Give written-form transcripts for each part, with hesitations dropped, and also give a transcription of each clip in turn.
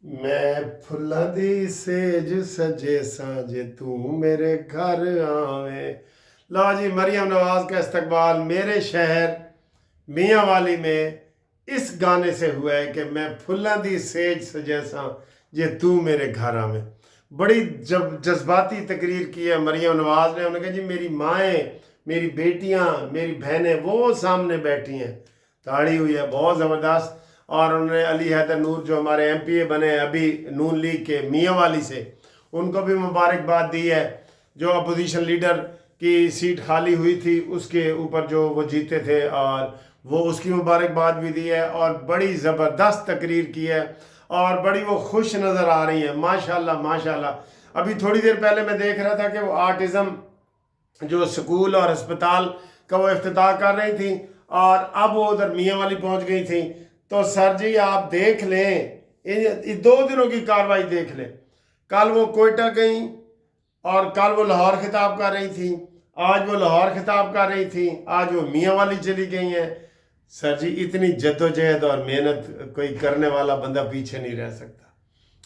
मैं फुल्लां दी सेज सजे सांझे तू मेरे घर आवे। लो जी, मरियम नवाज का इस्तकबाल मेरे शहर मियाँ वाली में इस गाने से हुआ है कि मैं फुल्लां दी सेज सजे सां जे तू मेरे घर आवे। बड़ी जब जज्बाती तकरीर की है मरियम नवाज ने। उन्होंने कहा जी मेरी माएँ, मेरी बेटियाँ, मेरी बहनें वो सामने बैठी हैं, ताड़ी हुई है बहुत ज़बरदस्त। और उन्होंने अली हैदर नूर जो हमारे एमपीए बने अभी नून लीग के मियाँ वाली से, उनको भी मुबारकबाद दी है। जो अपोजिशन लीडर की सीट खाली हुई थी उसके ऊपर जो वो जीते थे, और वो उसकी मुबारकबाद भी दी है। और बड़ी ज़बरदस्त तकरीर की है और बड़ी वो खुश नज़र आ रही है, माशाल्लाह माशाल्लाह। अभी थोड़ी देर पहले मैं देख रहा था कि वो आर्टिज़म जो स्कूल और अस्पताल का वो इफ्तिताह कर रही थी, और अब वो उधर मियाँ वाली पहुँच गई थी। तो सर जी आप देख लें, इन 2 दिनों की कार्रवाई देख लें। कल वो कोयटा गई और कल वो लाहौर खिताब कर रही थी, आज वो लाहौर खिताब कर रही थी, आज वो मियाँ वाली चली गई हैं। सर जी इतनी जद्दोजहद और मेहनत कोई करने वाला बंदा पीछे नहीं रह सकता।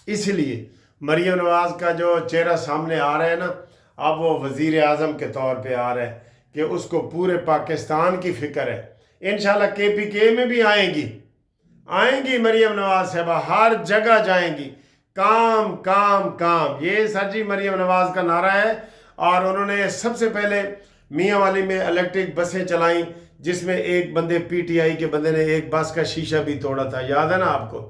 इसलिए मरियम नवाज का जो चेहरा सामने आ रहा है ना, अब वो वज़ीर आज़म के तौर पे आ रहा है कि उसको पूरे पाकिस्तान की फ़िक्र है। इंशाल्लाह KPK में भी आएंगी मरियम नवाज साहबा, हर जगह जाएंगी। काम काम काम, ये सर जी मरियम नवाज का नारा है। और उन्होंने सबसे पहले मियाँ वाली में इलेक्ट्रिक बसें चलाई, जिसमें एक बंदे PTI के बंदे ने एक बस का शीशा भी तोड़ा था, याद है ना आपको।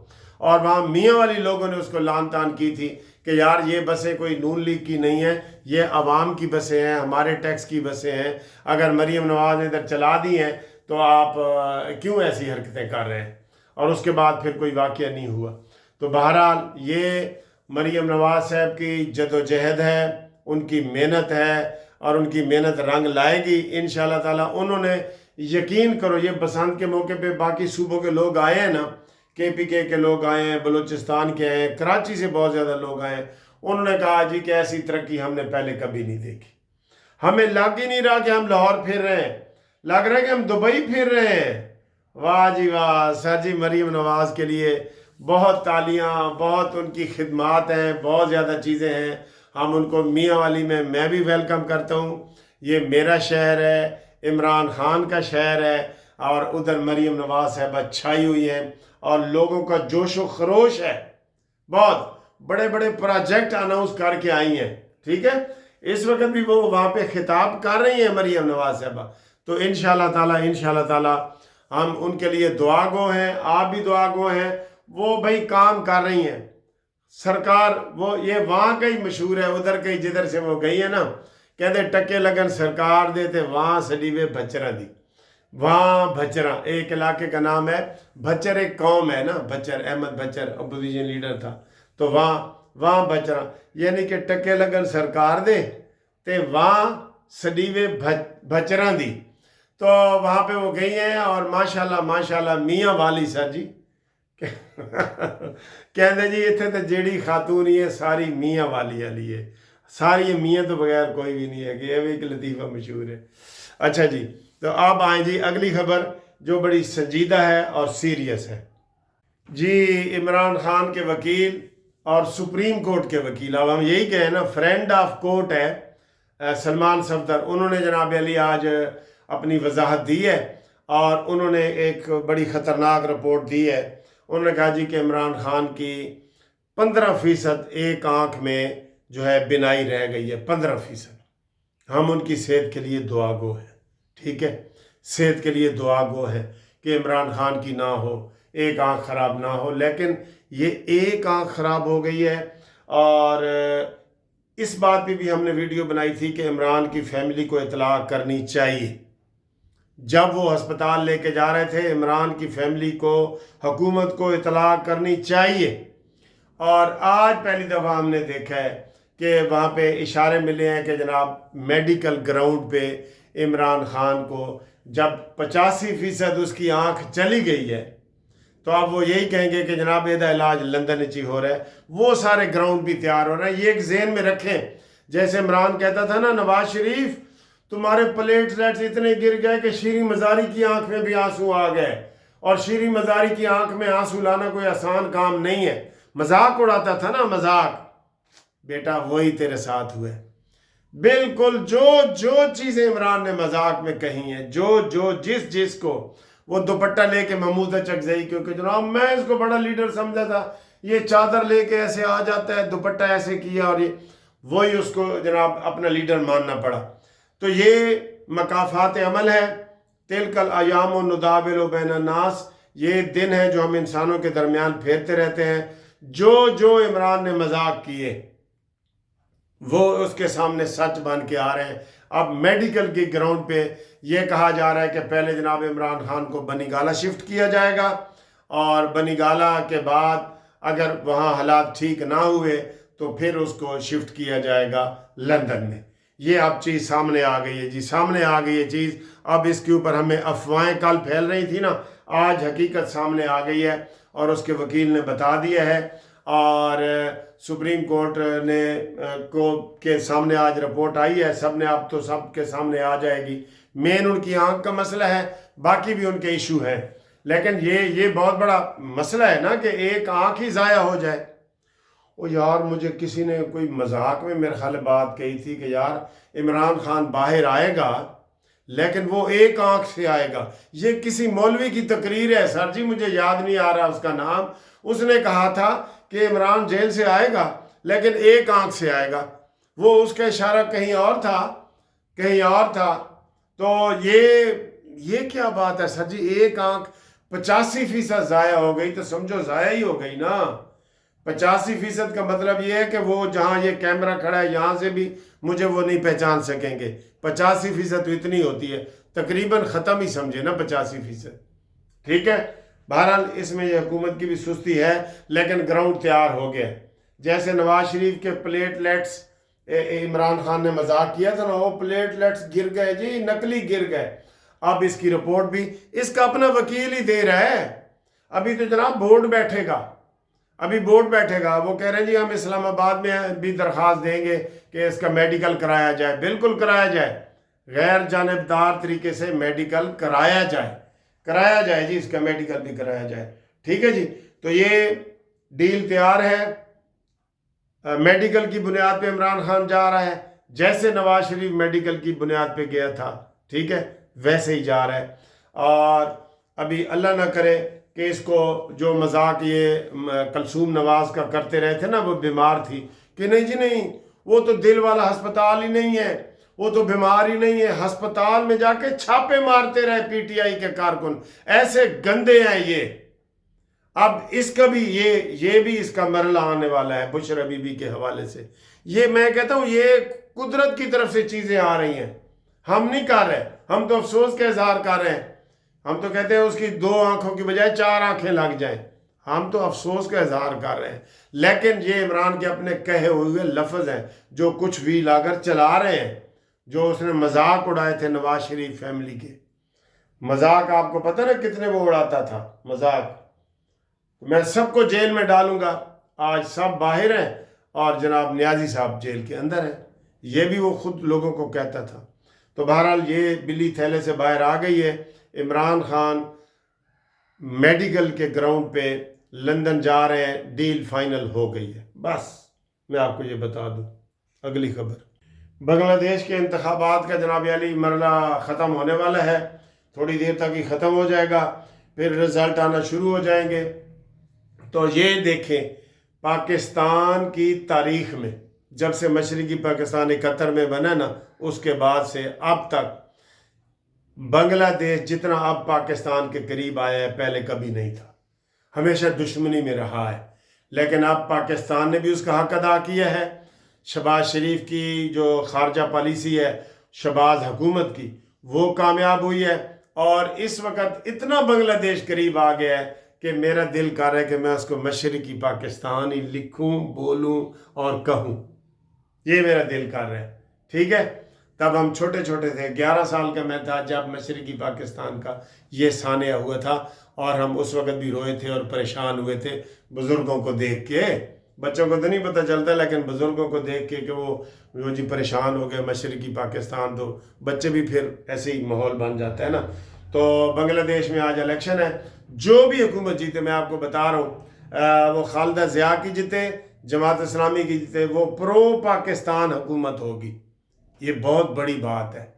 और वहाँ मियाँ वाली लोगों ने उसको लान तान की थी कि यार ये बसें कोई नून लीग की नहीं है, ये अवाम की बसें हैं, हमारे टैक्स की बसें हैं। अगर मरियम नवाज ने इधर चला दी हैं तो आप क्यों ऐसी हरकतें कर रहे हैं। और उसके बाद फिर कोई वाक़या नहीं हुआ। तो बहरहाल ये मरियम नवाज साहब की जदोजहद है, उनकी मेहनत है, और उनकी मेहनत रंग लाएगी इंशाल्लाह ताला। उन्होंने यकीन करो, ये बसंत के मौके पे बाकी सूबों के लोग आए हैं ना, KPK के लोग आए हैं, बलूचिस्तान के आए हैं, कराची से बहुत ज़्यादा लोग आए हैं। उन्होंने कहा जी कि ऐसी तरक्की हमने पहले कभी नहीं देखी। हमें लग ही नहीं रहा कि हम लाहौर फिर रहे हैं, लग रहा है कि हम दुबई फिर रहे हैं। वाह जी वाह सर जी, मरियम नवाज के लिए बहुत तालियां, बहुत उनकी खिदमात हैं, बहुत ज़्यादा चीज़ें हैं। हम उनको मियाँ वाली में मैं भी वेलकम करता हूँ। ये मेरा शहर है, इमरान खान का शहर है, और उधर मरियम नवाज साहब छाई हुई हैं और लोगों का जोश व खरोश है। बहुत बड़े बड़े प्रोजेक्ट अनाउंस करके आई हैं, ठीक है। इस वक्त भी वो वहाँ पे खिताब कर रही हैं मरियम नवाज साहबा। तो इंशाल्लाह ताला हम उनके लिए दुआ गो हैं, आप भी दुआ गो हैं। वो भाई काम कर रही हैं सरकार, वो ये वहाँ का ही मशहूर है, उधर कहीं जिधर से वो गई है ना, कहते टके लगन सरकार दे ते वहाँ सड़ी वे भचरा दी। वहाँ भचरा एक इलाके का नाम है, भचर एक कौम है ना, भचर अहमद भचर अपोजिशन लीडर था। तो वहाँ भचरा यानी कि टके लगन सरकार दे ते वहाँ सड़ी वे भचरा दी। तो वहाँ पे वो गई हैं और माशाल्लाह माशाल्लाह मियाँ वाली सर जी कहते जी इतने तो जेड़ी खातून ही है सारी मियाँ वाली है, सारी मियाँ तो बगैर कोई भी नहीं है, कि ये भी एक लतीफ़ा मशहूर है। अच्छा जी, तो अब आए जी अगली खबर जो बड़ी संजीदा है और सीरियस है जी। इमरान खान के वकील और सुप्रीम कोर्ट के वकील, अब हम यही कहें ना, फ्रेंड ऑफ कोर्ट है सलमान सफदर, उन्होंने जनाब अली आज अपनी वजाहत दी है। और उन्होंने एक बड़ी ख़तरनाक रिपोर्ट दी है। उन्होंने कहा जी कि इमरान खान की 15% एक आँख में जो है बिनाई रह गई है, 15%। हम उनकी सेहत के लिए दुआ गो हैं, ठीक है, सेहत के लिए दुआ गो है कि इमरान खान की ना हो, एक आँख ख़राब ना हो। लेकिन ये एक आँख ख़राब हो गई है। और इस बात पे भी हमने वीडियो बनाई थी कि इमरान की फैमिली को इतला करनी चाहिए। जब वो अस्पताल लेके जा रहे थे, इमरान की फैमिली को, हुकूमत को इतला करनी चाहिए। और आज पहली दफ़ा हमने देखा है कि वहाँ पे इशारे मिले हैं कि जनाब मेडिकल ग्राउंड पे इमरान खान को जब 85% उसकी आँख चली गई है, तो अब वो यही कहेंगे कि जनाब ਇਹਦਾ इलाज लंदन में ही हो रहा है। वो सारे ग्राउंड भी तैयार हो रहे हैं। ये एक ज़हन में रखें, जैसे इमरान कहता था ना, नवाज शरीफ तुम्हारे प्लेटलेट्स इतने गिर गए कि शीरी मज़ारी की आंख में भी आंसू आ गए। और शीरी मज़ारी की आंख में आंसू लाना कोई आसान काम नहीं है। मजाक उड़ाता था ना, मजाक, बेटा वही तेरे साथ हुए। बिल्कुल जो चीजें इमरान ने मजाक में कही हैं, जो जिस को वो दुपट्टा लेके महमूद चकजई, क्योंकि जनाब मैं इसको बड़ा लीडर समझा था, ये चादर लेके ऐसे आ जाता है, दुपट्टा ऐसे किया, और ये वही उसको जनाब अपना लीडर मानना पड़ा। तो ये मकाफात अमल है। तिलकल अयाम नुदाविलु बैन नास, ये दिन है जो हम इंसानों के दरमियान फेरते रहते हैं। जो इमरान ने मजाक किए वो उसके सामने सच बन के आ रहे हैं। अब मेडिकल की ग्राउंड पे ये कहा जा रहा है कि पहले जनाब इमरान खान को बनी गाला शिफ्ट किया जाएगा, और बनी गाला के बाद अगर वहाँ हालात ठीक ना हुए तो फिर उसको शिफ्ट किया जाएगा लंदन में। ये अब चीज़ सामने आ गई है जी, सामने आ गई है चीज़। अब इसके ऊपर हमें अफवाहें कल फैल रही थी ना, आज हकीकत सामने आ गई है और उसके वकील ने बता दिया है, और सुप्रीम कोर्ट ने के सामने आज रिपोर्ट आई है। सब ने अब तो सब के सामने आ जाएगी। मेन उनकी आंख का मसला है, बाकी भी उनके इशू हैं, लेकिन ये बहुत बड़ा मसला है ना कि एक आंख ही ज़ाया हो जाए। ओ यार, मुझे किसी ने कोई मजाक में मेरे ख्याल बात कही थी कि यार इमरान खान बाहर आएगा लेकिन वो एक आंख से आएगा। ये किसी मौलवी की तकरीर है सर जी, मुझे याद नहीं आ रहा उसका नाम। उसने कहा था कि इमरान जेल से आएगा लेकिन एक आंख से आएगा। वो उसका इशारा कहीं और था, कहीं और था। तो ये क्या बात है सर जी, एक आंख 85% ज़ाया हो गई तो समझो ज़ाया ही हो गई ना। 85% का मतलब ये है कि वो जहाँ ये कैमरा खड़ा है यहाँ से भी मुझे वो नहीं पहचान सकेंगे। 85% तो इतनी होती है, तकरीबन ख़त्म ही समझे ना 85%। ठीक है, बहरहाल इसमें ये हुकूमत की भी सुस्ती है, लेकिन ग्राउंड तैयार हो गया। जैसे नवाज शरीफ के प्लेटलेट्स इमरान खान ने मजाक किया था ना, वो प्लेटलेट्स गिर गए जी, नकली गिर गए। अब इसकी रिपोर्ट भी इसका अपना वकील ही दे रहा है। अभी तो जनाब बोर्ड बैठेगा, अभी बोर्ड बैठेगा। वो कह रहे हैं जी हम इस्लामाबाद में भी दरख्वास्त देंगे कि इसका मेडिकल कराया जाए। बिल्कुल कराया जाए, गैर जानिबदार तरीके से मेडिकल कराया जाए जी, इसका मेडिकल भी कराया जाए। ठीक है जी, तो ये डील तैयार है। मेडिकल की बुनियाद पे इमरान खान जा रहा है, जैसे नवाज शरीफ मेडिकल की बुनियाद पे गया था, ठीक है, वैसे ही जा रहा है। और अभी अल्लाह ना करे कि इसको जो मजाक ये कलसूम नवाज का करते रहे थे ना, वो बीमार थी, कि नहीं जी नहीं, वो तो दिल वाला अस्पताल ही नहीं है, वो तो बीमार ही नहीं है। अस्पताल में जाके छापे मारते रहे पीटीआई के कारकुन, ऐसे गंदे हैं ये। अब इसका भी ये भी इसका मरला आने वाला है बुशरा बीबी के हवाले से। ये मैं कहता हूँ ये कुदरत की तरफ से चीज़ें आ रही हैं, हम नहीं कर रहे। हम तो अफसोस का इजहार कर रहे हैं, हम तो कहते हैं उसकी 2 आंखों की बजाय 4 आंखें लग जाएं। हम तो अफसोस का इजहार कर रहे हैं, लेकिन ये इमरान के अपने कहे हुए लफ्ज़ हैं जो कुछ भी लाकर चला रहे हैं। जो उसने मजाक उड़ाए थे नवाज शरीफ फैमिली के, मजाक आपको पता ना कितने वो उड़ाता था मजाक। मैं सबको जेल में डालूंगा, आज सब बाहर हैं और जनाब नियाजी साहब जेल के अंदर हैं। ये भी वो खुद लोगों को कहता था। तो बहरहाल ये बिल्ली थैले से बाहर आ गई है। इमरान खान मेडिकल के ग्राउंड पे लंदन जा रहे हैं, डील फाइनल हो गई है। बस मैं आपको ये बता दूं। अगली खबर, बांग्लादेश के इंतखाबात का जनाब अली मरला ख़त्म होने वाला है, थोड़ी देर तक ही ख़त्म हो जाएगा, फिर रिज़ल्ट आना शुरू हो जाएंगे। तो ये देखें, पाकिस्तान की तारीख में जब से मशरक़ी पाकिस्तान 71 में बना ना, उसके बाद से अब तक बांग्लादेश जितना अब पाकिस्तान के करीब आया है पहले कभी नहीं था। हमेशा दुश्मनी में रहा है, लेकिन अब पाकिस्तान ने भी उसका हक अदा किया है। शहबाज शरीफ की जो खारजा पॉलिसी है, शहबाज हुकूमत की, वो कामयाब हुई है। और इस वक्त इतना बांग्लादेश करीब आ गया है कि मेरा दिल कर रहा है कि मैं उसको मशरक़ी पाकिस्तान ही लिखूं, बोलूं और कहूं। ये मेरा दिल कर रहा है। ठीक है, तब हम छोटे छोटे थे, 11 साल का मैं था जब मशरक़ी पाकिस्तान का ये सानिया हुआ था, और हम उस वक्त भी रोए थे और परेशान हुए थे बुज़ुर्गों को देख के। बच्चों को तो नहीं पता चलता, लेकिन बुज़ुर्गों को देख के कि वो जी परेशान हो गए मशरक़ी पाकिस्तान, तो बच्चे भी फिर ऐसे ही माहौल बन जाता है ना। तो बांग्लादेश में आज इलेक्शन है, जो भी हुकूमत जीते, मैं आपको बता रहा हूँ, वो खालिदा ज़िया की जीते, जमात इस्लामी की जीते, वो प्रो पाकिस्तान हुकूमत होगी। ये बहुत बड़ी बात है,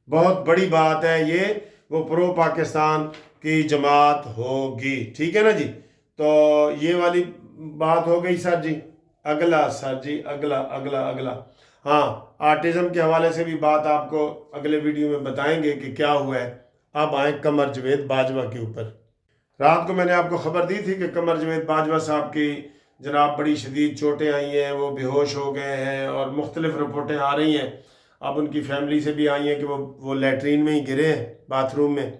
बहुत बड़ी बात है ये, वो प्रो पाकिस्तान की जमात होगी। ठीक है ना जी। तो ये वाली बात हो गई सर जी। अगला सर जी, अगला अगला अगला, हाँ, आर्टिज़म के हवाले से भी बात आपको अगले वीडियो में बताएंगे कि क्या हुआ है। अब आए कमर जवेद बाजवा के ऊपर। रात को मैंने आपको खबर दी थी कि कमर जवेद बाजवा साहब की जनाब बड़ी शदीद चोटें आई हैं, वो बेहोश हो गए हैं और मुख्तलिफ रिपोर्टें आ रही हैं। अब उनकी फैमिली से भी आई हैं कि वो लैट्रीन में ही गिरे हैं, बाथरूम में,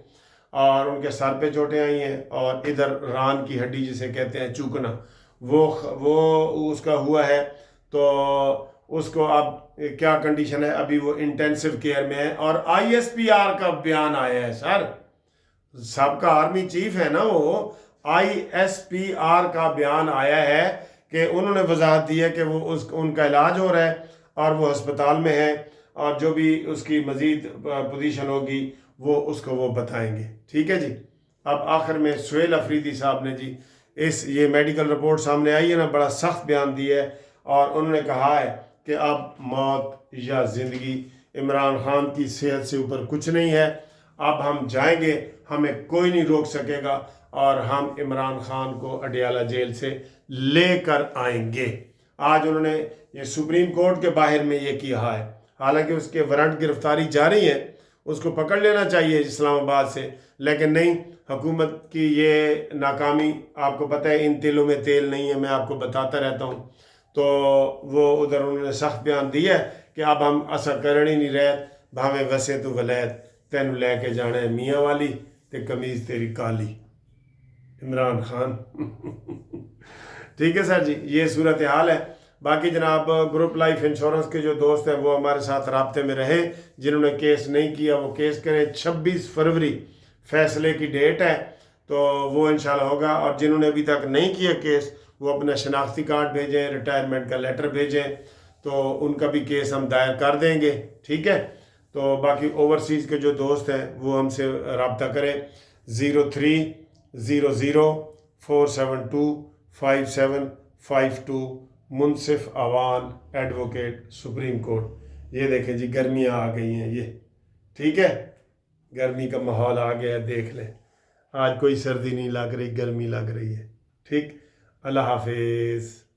और उनके सर पे चोटें आई हैं, और इधर रान की हड्डी जिसे कहते हैं चूकना, वो उसका हुआ है। तो उसको अब क्या कंडीशन है, अभी वो इंटेंसिव केयर में है। और ISPR का बयान आया है सर, सबका आर्मी चीफ है ना वो, ISPR का बयान आया है कि उन्होंने वजाहत दी है कि वो उनका इलाज हो रहा है और वो अस्पताल में है, और जो भी उसकी मज़ीद पोजीशन होगी वो बताएंगे। ठीक है जी। अब आखिर में सुहेल अफरीदी साहब ने जी ये मेडिकल रिपोर्ट सामने आई है ना, बड़ा सख्त बयान दिया है, और उन्होंने कहा है कि अब मौत या ज़िंदगी इमरान खान की सेहत से ऊपर कुछ नहीं है। अब हम जाएंगे, हमें कोई नहीं रोक सकेगा, और हम इमरान खान को अडियाला जेल से लेकर आएंगे। आज उन्होंने ये सुप्रीम कोर्ट के बाहर में ये किया है, हालांकि उसके वारंट गिरफ्तारी जारी है, उसको पकड़ लेना चाहिए इस्लामाबाद से, लेकिन नहीं, हुकूमत की ये नाकामी, आपको पता है इन तिलों में तेल नहीं है, मैं आपको बताता रहता हूँ। तो वो उधर उन्होंने सख्त बयान दिया है कि अब हम असर करनी नहीं रहत, भावें वैसे तो वलैत तेन लैके जाना है मियाँ वाली ते कमीज़ तेरी काली, इमरान खान। ठीक है सर जी, ये सूरत हाल है। बाकी जनाब ग्रुप लाइफ इंश्योरेंस के जो दोस्त हैं वो हमारे साथ राब्ते में रहे, जिन्होंने केस नहीं किया वो केस करें। 26 फरवरी फैसले की डेट है, तो वो इंशाल्लाह होगा। और जिन्होंने अभी तक नहीं किया केस, वो अपना शनाख्ती कार्ड भेजें, रिटायरमेंट का लेटर भेजें, तो उनका भी केस हम दायर कर देंगे। ठीक है। तो बाकी ओवरसीज़ के जो दोस्त हैं वो हमसे रब्ता करें 030047255752, मुनसिफ अवान एडवोकेट सुप्रीम कोर्ट। ये देखें जी, गर्मियाँ आ गई हैं ये। ठीक है, गर्मी का माहौल आ गया है, देख लें। आज कोई सर्दी नहीं लग रही, गर्मी लग रही है। ठीक, अल्लाह हाफिज़।